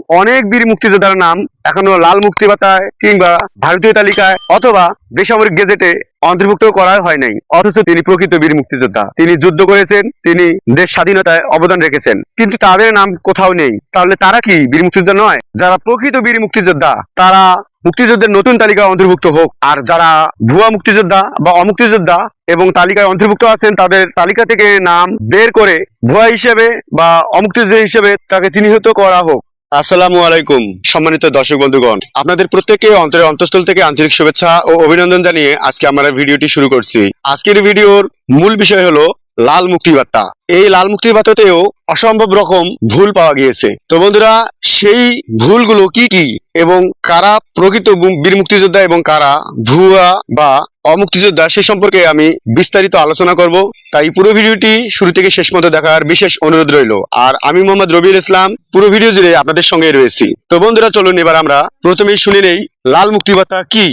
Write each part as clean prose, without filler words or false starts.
অনেক বীর মুক্তিযোদ্ধার নাম এখনো লাল মুক্তি পাতায় কিংবা ভারতীয় তালিকায় অথবা বেসামরিক গেজেটে অন্তর্ভুক্ত করা হয় নাই, অথচ তিনি প্রকৃত বীর মুক্তিযোদ্ধা। তিনি যুদ্ধ করেছেন, তিনি দেশ স্বাধীনতায় অবদান রেখেছেন, কিন্তু তাদের নাম কোথাও নেই। তাহলে তারা কি বীর মুক্তিযোদ্ধা নয়? যারা প্রকৃত বীর মুক্তিযোদ্ধা তারা মুক্তিযুদ্ধের নতুন তালিকায় অন্তর্ভুক্ত হোক, আর যারা ভুয়া মুক্তিযোদ্ধা বা অমুক্তিযোদ্ধা এবং তালিকায় অন্তর্ভুক্ত আছেন তাদের তালিকা থেকে নাম বের করে ভুয়া হিসেবে বা অমুক্তিযোদ্ধা হিসেবে তাকে চিহ্নিত করা হোক। আসসালামু আলাইকুম সম্মানিত দর্শক বন্ধুগণ, আপনাদের প্রত্যেককে অন্তরের অন্তঃস্থল থেকে আন্তরিক শুভেচ্ছা ও অভিনন্দন জানিয়ে আজকে আমরা ভিডিওটি শুরু করছি। আজকের ভিডিওর মূল বিষয় হলো লাল মুক্তি বার্তা। এই লাল মুক্তি বার্তাতেও অসম্ভব রকম ভুল পাওয়া গিয়েছে। তো বন্ধুরা, সেই ভুলগুলো কি কি এবং কারা প্রকৃত বীর মুক্তিযোদ্ধা এবং কারা ভুয়া বা অমুক্তিযোদ্ধা সে সম্পর্কে আমি বিস্তারিত আলোচনা করব। তাই পুরো ভিডিওটি শুরু থেকে শেষ পর্যন্ত দেখার বিশেষ অনুরোধ রইল। আর আমি মোহাম্মদ রবিউল ইসলাম পুরো ভিডিও জুড়ে আপনাদের সঙ্গে রয়েছি। তো বন্ধুরা চলুন এবার আমরা প্রথমেই শুনে নেই লাল মুক্তি বার্তা কি।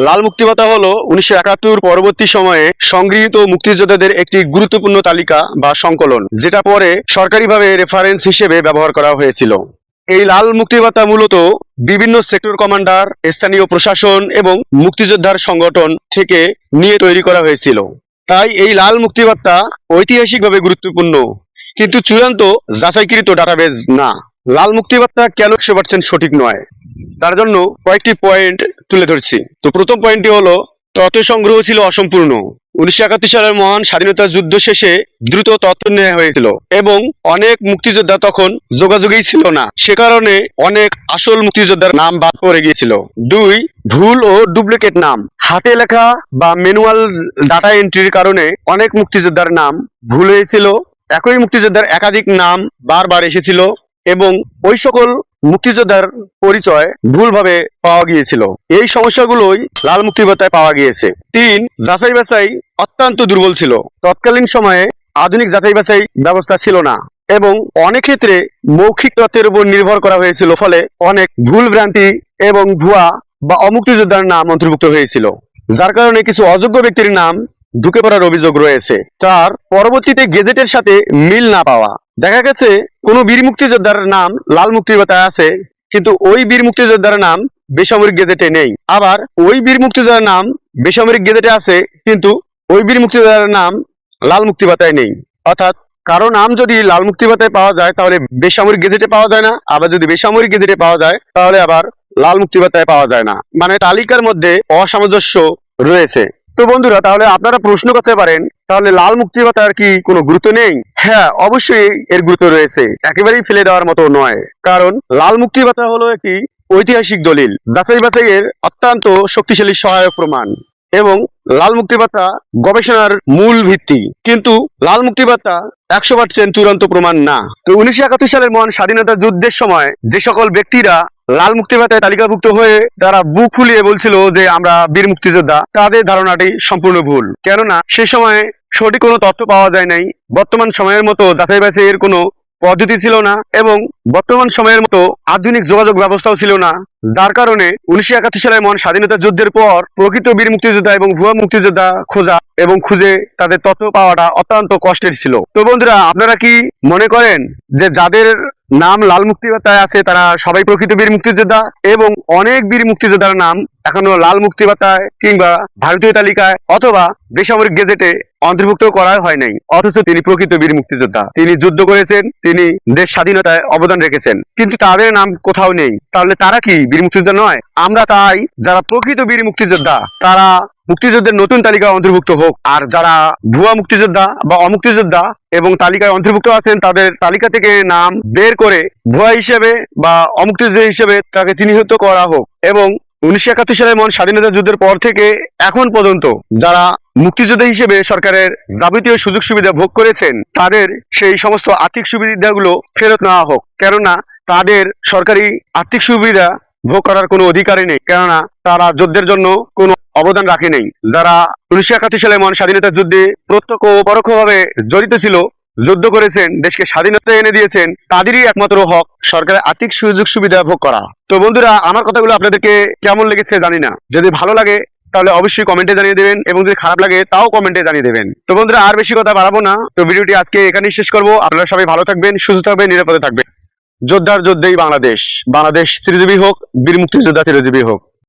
লাল মুক্তি বার্তা হলো 1971 পরবর্তী সময়ে সংগৃহীত মুক্তিযোদ্ধাদের একটি গুরুত্বপূর্ণ তালিকা বা সংকলন, যেটা পরে সরকারিভাবে রেফারেন্স হিসেবে ব্যবহার করা হয়েছিল। এই লাল মুক্তি বার্তা মূলত বিভিন্ন সেক্টর কমান্ডার, স্থানীয় প্রশাসন এবং মুক্তিযোদ্ধার সংগঠন থেকে নিয়ে তৈরি করা হয়েছিল। তাই এই লাল মুক্তি বার্তা ঐতিহাসিকভাবে গুরুত্বপূর্ণ, কিন্তু চূড়ান্ত যাচাইকৃত ডাটাবেজ না। লাল মুক্তি বার্তা কেন 100% সঠিক নয়, তার জন্য কয়েকটি পয়েন্ট তুলে ধরছি। তো প্রথম পয়েন্টটি হলো তথ্য সংগ্রহ ছিল অসম্পূর্ণ। 1971 সালের মহান স্বাধীনতা যুদ্ধ শেষে দ্রুত তথ্য নেওয়া হয়েছিল এবং অনেক মুক্তিযোদ্ধা তখন যোগাযোগই ছিল না, সে কারণে অনেক আসল মুক্তিযোদ্ধার নাম বাদ পড়ে গিয়েছিল। 2, ভুল ও ডুপ্লিকেট নাম। হাতে লেখা বা ম্যানুয়াল ডাটা এন্ট্রির কারণে অনেক মুক্তিযোদ্ধার নাম ভুল হয়েছিল। একই মুক্তিযোদ্ধার একাধিক নাম বারবার এসেছিল এবং ওই সকল মুক্তিযোদ্ধার পরিচয় ভুলভাবে পাওয়া গিয়েছিল। এই সমস্যাগুলোই লাল মুক্তি বার্তায় পাওয়া গিয়েছে। 3, যাচাই বাছাই অত্যন্ত দুর্বল ছিল। তৎকালীন সময়ে আধুনিক যাচাই বাছাই ব্যবস্থা ছিল না এবং অনেক ক্ষেত্রে মৌখিক তথ্যের উপর নির্ভর করা হয়েছিল, ফলে অনেক ভুল ভ্রান্তি এবং ভুয়া বা অমুক্তিযোদ্ধার নাম অন্তর্ভুক্ত হয়েছিল, যার কারণে কিছু অযোগ্য ব্যক্তির নাম ঢুকে পড়ার অভিযোগ রয়েছে। 4, পরবর্তীতে গেজেটের সাথে মিল না পাওয়া। দেখা গেছে কোনো বীর মুক্তিযোদ্ধার নাম লাল মুক্তি বার্তায় আছে, কিন্তু ওই বীর মুক্তিযোদ্ধার নাম বেসামরিক গেজেটে নেই। আবার ওই বীর মুক্তিযোদ্ধার নাম বেসামরিক গেজেটে আছে, কিন্তু ওই বীর মুক্তিযোদ্ধার নাম লাল মুক্তি বার্তায় নেই। অর্থাৎ কারো নাম যদি লাল মুক্তি বার্তায় পাওয়া যায় তাহলে বেসামরিক গেজেটে পাওয়া যায় না, আবার যদি বেসামরিক গেজেটে পাওয়া যায় তাহলে আবার লাল মুক্তি বার্তায় পাওয়া যায় না। মানে তালিকার মধ্যে অসামঞ্জস্য রয়েছে। তো বন্ধুরা, তাহলে আপনারা প্রশ্ন করতে পারেন, তাহলে লাল মুক্তি বার্তার কি কোনো গুরুত্ব নেই? হ্যাঁ, অবশ্যই এর গুরুত্ব রয়েছে, একেবারেই ফেলে দেওয়ার মতো নয়। কারণ লাল মুক্তি বার্তা হলো একটি ঐতিহাসিক দলিল, যাচাই বাছাইয়ের অত্যন্ত শক্তিশালী সহায়ক প্রমাণ এবং লাল মুক্তি বার্তা গবেষণার মূল ভিত্তি। কিন্তু লাল মুক্তি বার্তা 100% চূড়ান্ত প্রমাণ না। তো 1971 সালের মহান স্বাধীনতা যুদ্ধের সময় যে সকল ব্যক্তিরা লাল মুক্তি বার্তায় তালিকাভুক্ত হয়ে তারা বুক ফুলিয়ে বলছিল যে আমরা বীর মুক্তিযোদ্ধা, তাদের ধারণাটি সম্পূর্ণ ভুল। কেননা সে সময় সঠিক কোনো তথ্য পাওয়া যায় নাই, বর্তমান সময়ের মতো যাচাই বাছাইয়ের কোনো পদ্ধতি ছিল না এবং বর্তমান সময়ের মতো আধুনিক যোগাযোগ ব্যবস্থাও ছিল না, যার কারণে 1971 সালের মহান স্বাধীনতা যুদ্ধের পর প্রকৃত বীর মুক্তিযোদ্ধা এবং ভুয়া মুক্তিযোদ্ধা খোঁজা এবং খুঁজে তাদের তথ্য পাওয়াটা অত্যন্ত কষ্টের ছিল। তো বন্ধুরা, আপনারা কি মনে করেন যে যাদের নাম লাল মুক্তি বার্তায় আছে তারা সবাই প্রকৃত বীর মুক্তিযোদ্ধা এবং অনেক বীর মুক্তিযোদ্ধার নাম এখনো লাল মুক্তি বার্তায় কিংবা ভারতীয় তালিকায় অথবা বেসামরিক গেজেটে অন্তর্ভুক্ত করা হয় নাই, অথচ তিনি প্রকৃত বীর মুক্তিযোদ্ধা। তিনি যুদ্ধ করেছেন, তিনি দেশ স্বাধীনতায় অবদান রেখেছেন, কিন্তু তাদের নাম কোথাও নেই। তাহলে তারা কি বীর মুক্তিযোদ্ধা নয়? আমরা চাই যারা প্রকৃত বীর মুক্তিযোদ্ধা তারা মুক্তিযুদ্ধের নতুন তালিকায় অন্তর্ভুক্ত হোক, আর যারা ভুয়া মুক্তিযোদ্ধা বা অমুক্তিযোদ্ধা এবং তালিকায় অন্তর্ভুক্ত আছেন তাদের তালিকা থেকে নাম বের করে ভুয়া হিসেবে বা অমুক্তিযোদ্ধা হিসেবে তাকে চিহ্নিত করা হোক। এবং 1971 সালের মহান স্বাধীনতা যুদ্ধের পর থেকে এখন পর্যন্ত যারা মুক্তিযোদ্ধা হিসেবে সরকারের যাবতীয় সুযোগ সুবিধা ভোগ করেছেন তাদের সেই সমস্ত আর্থিক সুবিধাগুলো ফেরত নেওয়া হোক, কেননা তাদের সরকারি আর্থিক সুবিধা ভোগ করার কোনো অধিকারই নেই, কেননা তারা যুদ্ধের জন্য কোনো অবদান রাখে নেই। যারা 1971 সালে মহান স্বাধীনতা যুদ্ধে প্রত্যক্ষ ও পরোক্ষভাবে জড়িত ছিল, যুদ্ধ করেছেন, দেশকে স্বাধীনতা এনে দিয়েছেন, তাদেরই একমাত্র হক সরকারের আর্থিক সুযোগ সুবিধা ভোগ করা। তো বন্ধুরা, আমার কথাগুলো আপনাদেরকে কেমন লেগেছে জানি না, যদি ভালো লাগে তাহলে অবশ্যই কমেন্টে জানিয়ে দেবেন এবং যদি খারাপ লাগে তাও কমেন্টে জানিয়ে দেবেন। তো বন্ধুরা, আর বেশি কথা বাড়াবো না, তো ভিডিওটি আজকে এখানেই শেষ করবো। আপনারা সবাই ভালো থাকবেন, সুস্থ থাকবেন, নিরাপদে থাকবেন। যোদ্ধার যোদ্ধেই বাংলাদেশ। বাংলাদেশ চিরজীবী হোক, বীর মুক্তিযোদ্ধা চিরজীবী হোক।